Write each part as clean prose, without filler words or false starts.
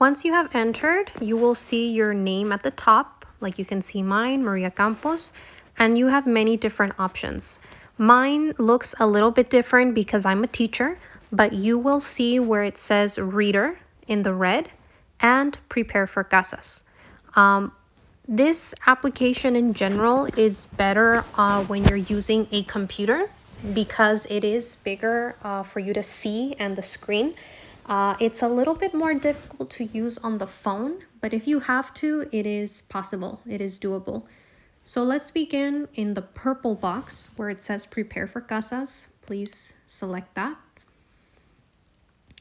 Once you have entered, you will see your name at the top, like you can see mine, Maria Campos, and you have many different options. Mine looks a little bit different because I'm a teacher, but you will see where it says reader in the red and prepare for casas. This application in general is better when you're using a computer because it is bigger for you to see and the screen. It's a little bit more difficult to use on the phone, but if you have to, it is possible. It is doable. So let's begin in the purple box where it says prepare for casas. Please select that.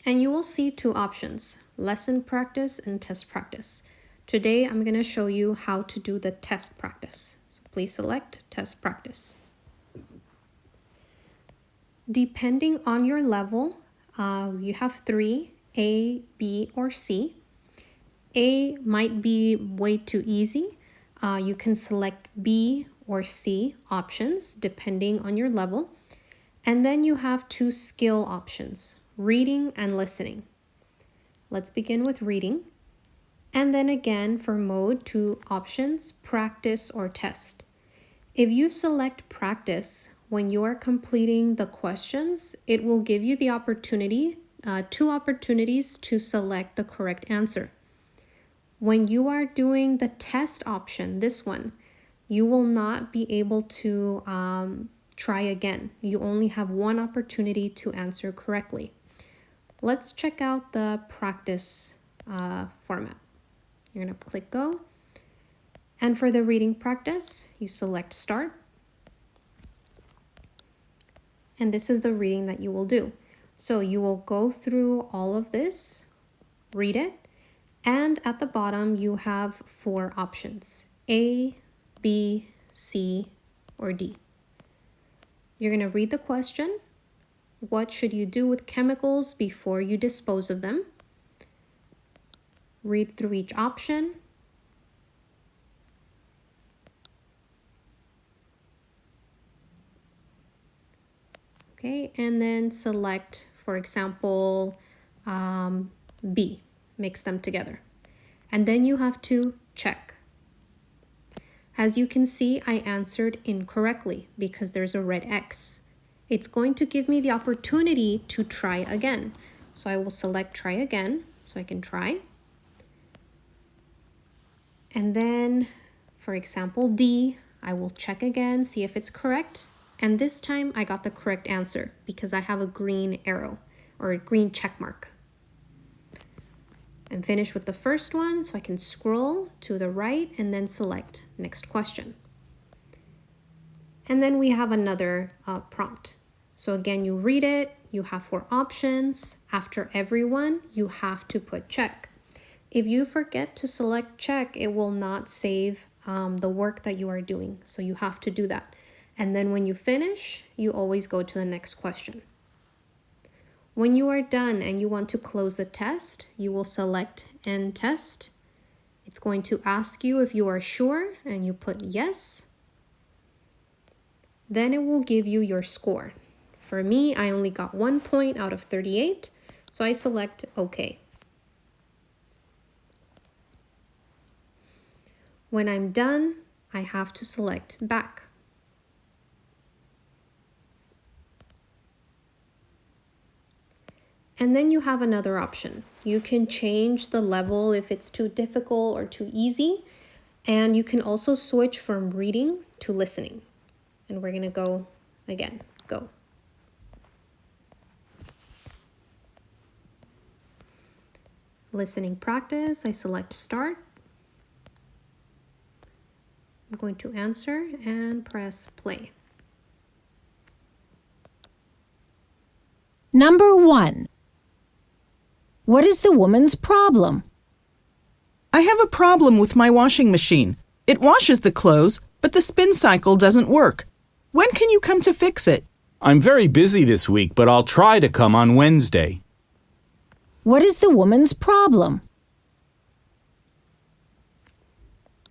And you will see two options, lesson practice and test practice. Today, I'm going to show you how to do the test practice. So please select test practice. Depending on your level, you have three, A, B, or C. A might be way too easy. You can select B or C options depending on your level. And then you have two skill options, reading and listening. Let's begin with reading. And then again for mode, two options, practice or test. If you select practice, when you are completing the questions, it will give you the opportunity, two opportunities to select the correct answer. When you are doing the test option, this one, you will not be able to try again. You only have one opportunity to answer correctly. Let's check out the practice format. You're going to click go. And for the reading practice, you select start. And this is the reading that you will do. So you will go through all of this, read it, and at the bottom you have four options, A, B, C, or D. You're going to read the question. What should you do with chemicals before you dispose of them? Read through each option. Okay, and then select, for example, B, mix them together. And then you have to check. As you can see, I answered incorrectly because there's a red X. It's going to give me the opportunity to try again. So I will select try again so I can try. And then, for example, D, I will check again, see if it's correct. And this time I got the correct answer because I have a green arrow or a green check mark. I'm finished with the first one, so I can scroll to the right and then select next question. And then we have another prompt. So again, you read it, you have four options. After every one, you have to put check. If you forget to select check, it will not save the work that you are doing. So you have to do that. And then when you finish, you always go to the next question. When you are done and you want to close the test, you will select end test. It's going to ask you if you are sure and you put yes. Then it will give you your score. For me, I only got 1 point out of 38, so I select OK. When I'm done, I have to select back. And then you have another option. You can change the level if it's too difficult or too easy. And you can also switch from reading to listening. And we're going to go again. Go. Listening practice, I select start. I'm going to answer and press play. Number 1. What is the woman's problem? I have a problem with my washing machine. It washes the clothes, but the spin cycle doesn't work. When can you come to fix it? I'm very busy this week, but I'll try to come on Wednesday. What is the woman's problem?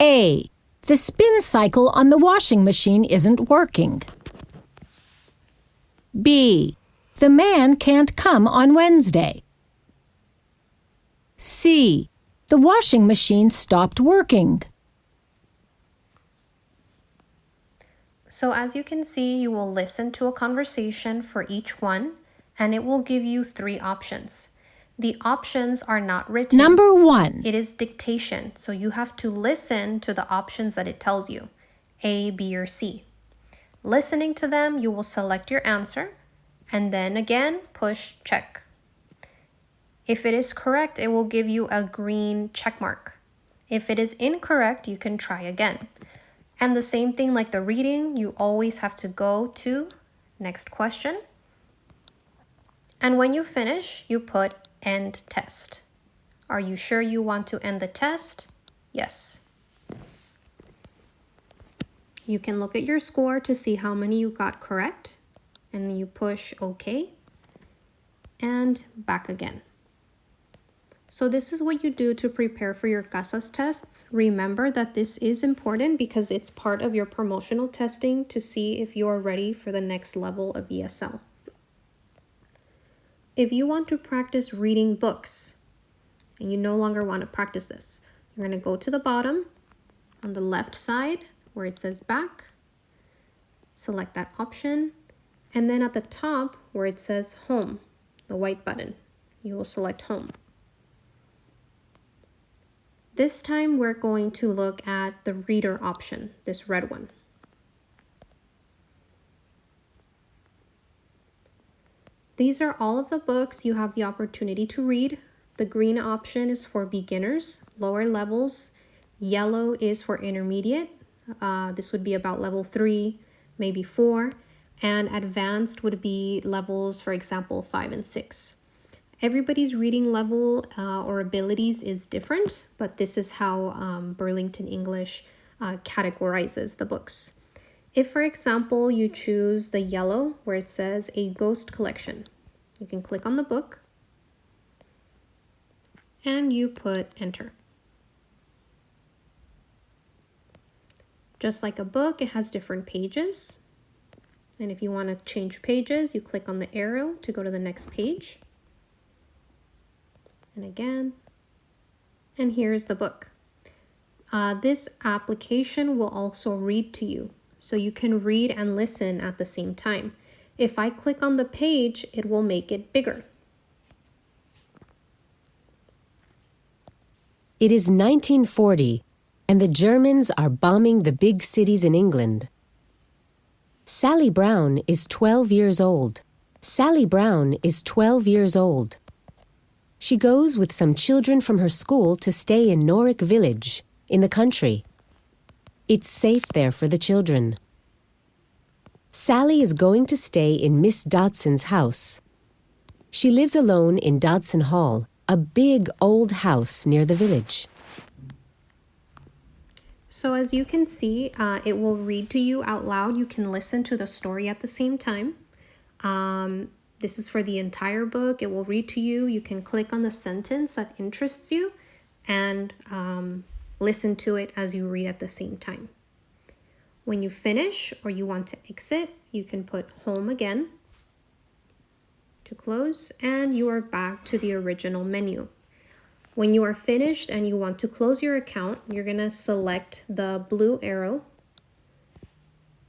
A. The spin cycle on the washing machine isn't working. B. The man can't come on Wednesday. C. The washing machine stopped working. So as you can see, you will listen to a conversation for each one, and it will give you 3 options. The options are not written. Number 1. It is dictation, so you have to listen to the options that it tells you, A, B, or C. Listening to them, you will select your answer, and then again, push check. If it is correct, it will give you a green check mark. If it is incorrect, you can try again. And the same thing like the reading, you always have to go to next question. And when you finish, you put end test. Are you sure you want to end the test? Yes. You can look at your score to see how many you got correct, and then you push OK and back again. So this is what you do to prepare for your CASAS tests. Remember that this is important because it's part of your promotional testing to see if you are ready for the next level of ESL. If you want to practice reading books and you no longer want to practice this, you're going to go to the bottom on the left side where it says back, select that option, and then at the top where it says home, the white button, you will select home. This time we're going to look at the reader option, this red one. These are all of the books you have the opportunity to read. The green option is for beginners, lower levels. Yellow is for intermediate. This would be about level 3, maybe 4. And advanced would be levels, for example, 5 and 6. Everybody's reading level or abilities is different, but this is how Burlington English categorizes the books. If, for example, you choose the yellow where it says a ghost collection, you can click on the book and you put enter. Just like a book, it has different pages. And if you want to change pages, you click on the arrow to go to the next page. And again, and here's the book. This application will also read to you, so you can read and listen at the same time. If I click on the page, it will make it bigger. It is 1940, and the Germans are bombing the big cities in England. Sally Brown is 12 years old. Sally Brown is 12 years old. She goes with some children from her school to stay in Norwich Village, in the country. It's safe there for the children. Sally is going to stay in Miss Dodson's house. She lives alone in Dodson Hall, a big old house near the village. So as you can see, it will read to you out loud. You can listen to the story at the same time. This is for the entire book. It will read to you. You can click on the sentence that interests you and listen to it as you read at the same time. When you finish or you want to exit, you can put home again to close, and you are back to the original menu. When you are finished and you want to close your account, you're going to select the blue arrow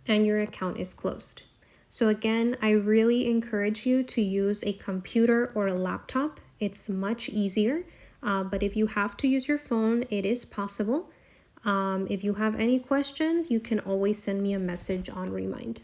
and your account is closed. So again, I really encourage you to use a computer or a laptop. It's much easier, but if you have to use your phone, it is possible. If you have any questions, you can always send me a message on Remind.